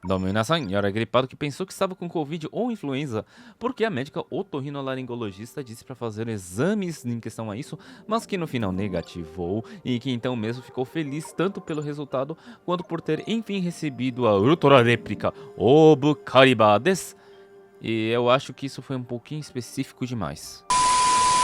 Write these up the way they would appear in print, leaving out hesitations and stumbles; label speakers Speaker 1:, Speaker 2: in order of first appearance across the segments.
Speaker 1: Dominação era gripado que pensou que estava com Covid ou influenza, porque a médica otorrinolaringologista disse para fazer exames em questão a isso, mas que no final negativou e que então mesmo ficou feliz tanto pelo resultado quanto por ter enfim recebido a ultra réplica Obukaribades. E eu acho que isso foi um pouquinho específico demais.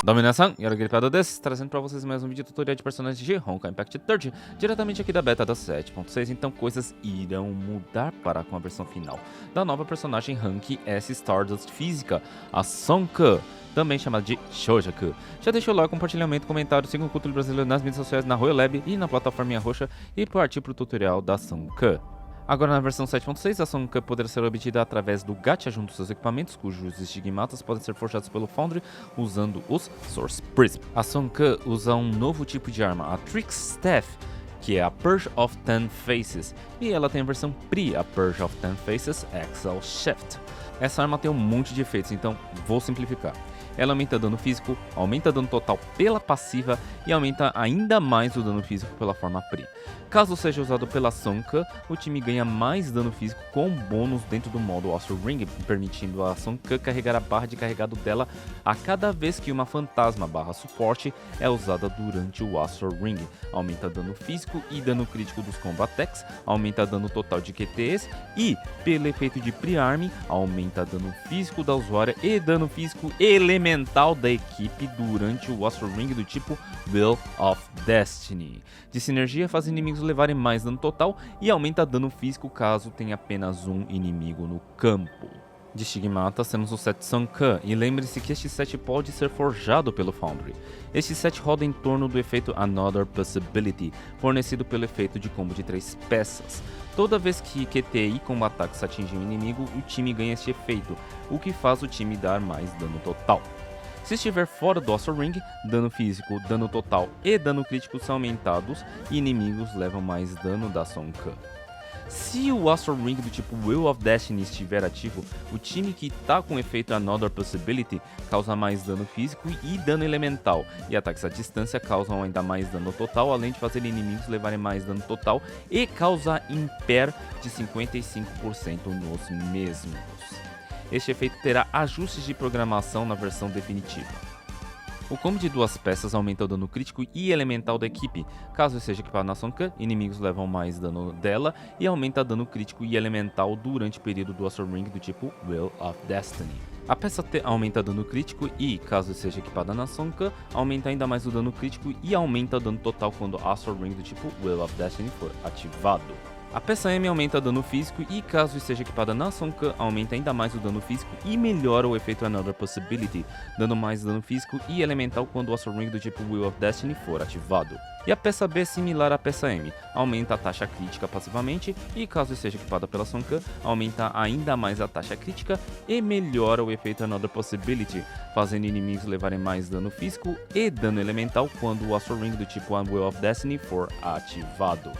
Speaker 1: Dominação, e era gripado desse, trazendo pra vocês mais um vídeo tutorial de personagens de Honkai Impact 30, diretamente aqui da beta da 7.6, então coisas irão mudar para com a versão final da nova personagem Rank S Stardust Física, a Sonka, também chamada de Shojaku. Já deixa o like, compartilhamento, comentário, siga o Cultura Brasileiro nas mídias sociais, na Royal Lab e na plataforma roxa e partir pro tutorial da Sonka. Agora na versão 7.6, a Sonka poderá ser obtida através do gacha junto aos seus equipamentos, cujos estigmatas podem ser forjados pelo Foundry usando os Source Prism. A Sonka usa um novo tipo de arma, a Trick Staff, que é a Purge of 10 Faces, e ela tem a versão Pri, a Purge of 10 Faces Axel Shift. Essa arma tem um monte de efeitos, então vou simplificar. Ela aumenta dano físico, aumenta dano total pela passiva e aumenta ainda mais o dano físico pela forma Pri. Caso seja usado pela Sonka, o time ganha mais dano físico com bônus dentro do modo Astral Ring, permitindo a Sonka carregar a barra de carregado dela a cada vez que uma fantasma barra suporte é usada durante o Astral Ring. Aumenta dano físico e dano crítico dos Combat Attacks, aumenta dano total de QTEs e, pelo efeito de Pre-Arm, aumenta dano físico da usuária e dano físico elemental da equipe durante o Astral Ring do tipo Will of Destiny. De sinergia, faz inimigos levarem mais dano total e aumenta dano físico caso tenha apenas um inimigo no campo. De estigmatas temos o set Sonka, e lembre-se que este set pode ser forjado pelo Foundry. Este set roda em torno do efeito Another Possibility, fornecido pelo efeito de combo de 3 peças. Toda vez que QTE com ataques atingem um inimigo, o time ganha este efeito, o que faz o time dar mais dano total. Se estiver fora do Astral Ring, dano físico, dano total e dano crítico são aumentados e inimigos levam mais dano da Sonka. Se o Astral Ring do tipo Will of Destiny estiver ativo, o time que está com o efeito Another Possibility causa mais dano físico e dano elemental, e ataques à distância causam ainda mais dano total, além de fazer inimigos levarem mais dano total e causar impair de 55% nos mesmos. Este efeito terá ajustes de programação na versão definitiva. O combo de 2 peças aumenta o dano crítico e elemental da equipe. Caso seja equipado na Sonka, inimigos levam mais dano dela e aumenta dano crítico e elemental durante o período do Astral Ring do tipo Will of Destiny. A peça T aumenta dano crítico e, caso seja equipada na Sonka, aumenta ainda mais o dano crítico e aumenta o dano total quando o Astral Ring do tipo Will of Destiny for ativado. A peça M aumenta dano físico e, caso esteja equipada na Sonka, aumenta ainda mais o dano físico e melhora o efeito Another Possibility, dando mais dano físico e elemental quando o Astral Ring do tipo Will of Destiny for ativado. E a peça B é similar à peça M, aumenta a taxa crítica passivamente e, caso esteja equipada pela Sonka, aumenta ainda mais a taxa crítica e melhora o efeito Another Possibility, fazendo inimigos levarem mais dano físico e dano elemental quando o Astral Ring do tipo Will of Destiny for ativado.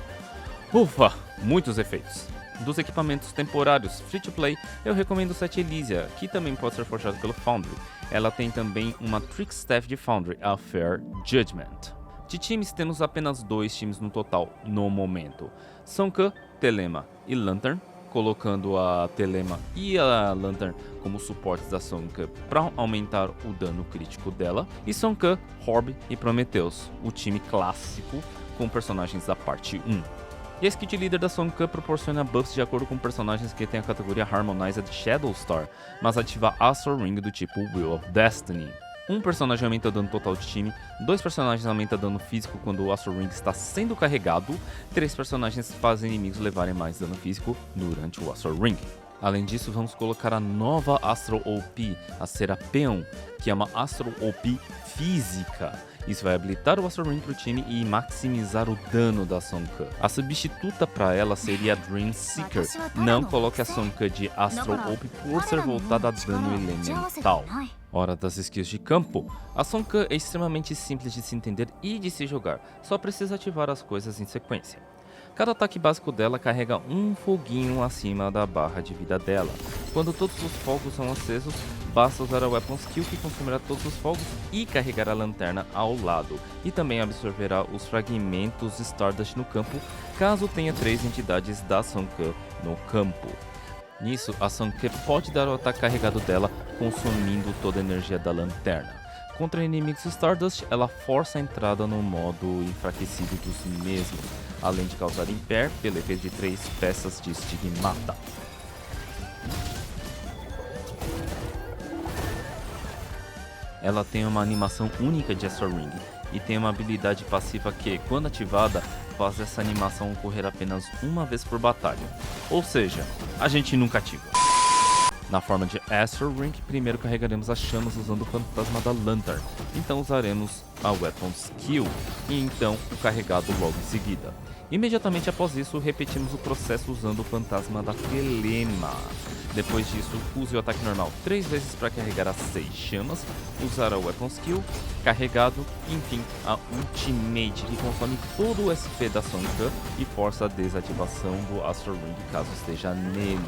Speaker 1: Ufa, muitos efeitos. Dos equipamentos temporários free-to-play, eu recomendo o set Elysia, que também pode ser forjado pelo Foundry. Ela tem também uma Trick Staff de Foundry, a Fair Judgment. De times, temos apenas 2 times no total, no momento. Sonka, Telema e Lantern, colocando a Telema e a Lantern como suportes da Sonka para aumentar o dano crítico dela. E Sonka, Horb e Prometheus, o time clássico com personagens da parte 1. E a skill de líder da Sonka proporciona buffs de acordo com personagens que têm a categoria Harmonized Shadow Star, mas ativa Astral Ring do tipo Will of Destiny. Um personagem aumenta o dano total de time, 2 personagens aumentam dano físico quando o Astral Ring está sendo carregado, 3 personagens fazem inimigos levarem mais dano físico durante o Astral Ring. Além disso, vamos colocar a nova Astral OP, a Serapeon, que é uma Astral OP física. Isso vai habilitar o Astral Ring para o time e maximizar o dano da Sonka. A substituta para ela seria a Dream Seeker. Não coloque a Sonka de Astral OP por ser voltada a dano elemental. Hora das skills de campo. A Sonka é extremamente simples de se entender e de se jogar, só precisa ativar as coisas em sequência. Cada ataque básico dela carrega um foguinho acima da barra de vida dela. Quando todos os fogos são acesos, basta usar a Weapon Skill que consumirá todos os fogos e carregar a lanterna ao lado. E também absorverá os fragmentos Stardust no campo, caso tenha 3 entidades da Sonka no campo. Nisso, a Sonke pode dar o ataque carregado dela, consumindo toda a energia da lanterna. Contra inimigos Stardust, ela força a entrada no modo enfraquecido dos mesmos, além de causar impair pelo efeito de 3 peças de Stigmata. Ela tem uma animação única de Astral Ring e tem uma habilidade passiva que, quando ativada, faz essa animação ocorrer apenas uma vez por batalha. Ou seja, a gente nunca ativa. Na forma de Astral Ring, primeiro carregaremos as chamas usando o fantasma da Lantern, então usaremos a Weapon Skill e então o carregado logo em seguida. Imediatamente após isso, repetimos o processo usando o fantasma da Telema. Depois disso, use o ataque normal 3 vezes para carregar as 6 chamas, usar a Weapon Skill, carregado, e enfim, a Ultimate, que consome todo o SP da Sonke e força a desativação do Astral Ring caso esteja nele.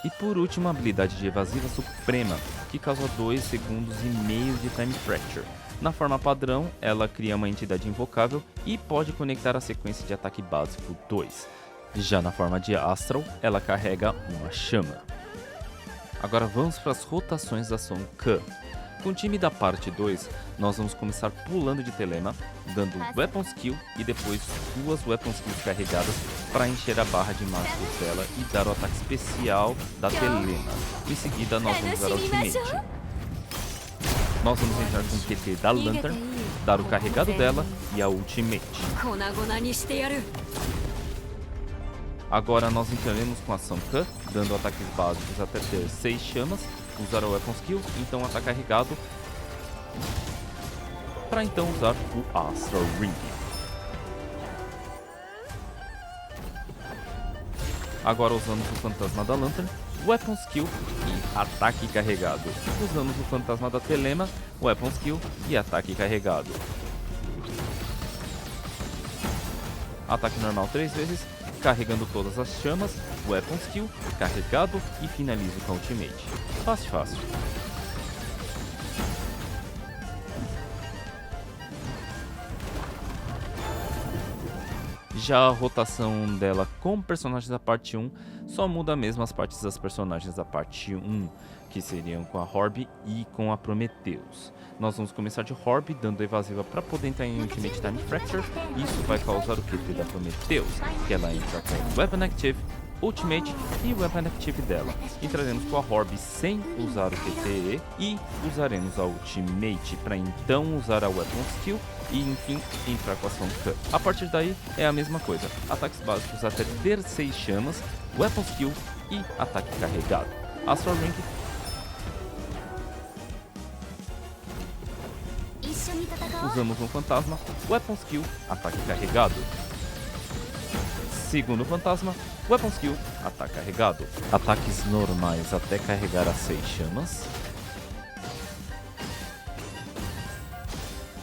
Speaker 1: E por último, a habilidade de evasiva suprema, que causa 2 segundos e meio de Time Fracture. Na forma padrão, ela cria uma entidade invocável e pode conectar a sequência de ataque básico 2. Já na forma de Astral, ela carrega uma chama. Agora vamos para as rotações da Sonke. Com o time da parte 2, nós vamos começar pulando de Telema, dando Weapon Skill e depois 2 Weapon Skills carregadas para encher a barra de mágicos dela e dar o ataque especial da Telema. Em seguida, nós vamos usar a Ultimate. Nós vamos entrar com o QT da Lantern, dar o carregado dela e a Ultimate. Agora nós entraremos com a Sonke, dando ataques básicos até ter 6 chamas, usar a Weapon Skill, então ataque carregado, para então usar o Astral Ring. Agora usamos o fantasma da Lantern, Weapon Skill e ataque carregado. Usamos o fantasma da Telema, Weapon Skill e ataque carregado. Ataque normal 3 vezes, carregando todas as chamas, Weapon Skill, carregado e finalizo com a Ultimate. Fácil, fácil. Já a rotação dela com personagens da parte 1 só muda mesmo as partes das personagens da parte 1, que seriam com a Horby e com a Prometheus. Nós vamos começar de Horby, dando evasiva para poder entrar em Ultimate Time Fracture. Isso vai causar o QT da Prometheus, que ela entra com Weapon Active, Ultimate e Weapon Active dela. Entraremos com a Horby sem usar o QTE e usaremos a Ultimate para então usar a Weapon Skill e enfim entrar com a Sonke. A partir daí é a mesma coisa, ataques básicos até ter 6 chamas, Weapon Skill e ataque carregado. Astral Ring. Usamos um fantasma, Weapon Skill, ataque carregado. Segundo fantasma, Weapon Skill, ataque carregado. Ataques normais até carregar as 6 chamas.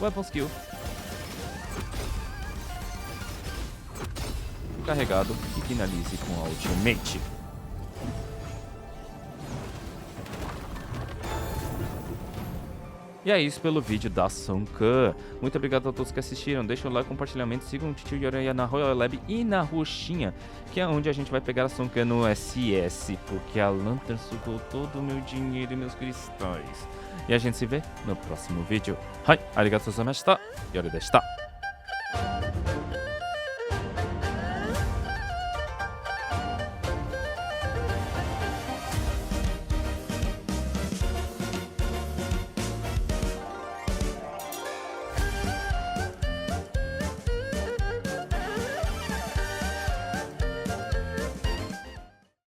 Speaker 1: Weapon Skill. Carregado e finalize com a Ultimate. E é isso pelo vídeo da Sonke. Muito obrigado a todos que assistiram. Deixa o like, compartilhamento, sigam o Titio Yoreia na Royal Lab e na Roxinha, que é onde a gente vai pegar a Sonke no SS, porque a Lantern sugou todo o meu dinheiro e meus cristais. E a gente se vê no próximo vídeo. Arigatou gozaimashita. Yore deshita.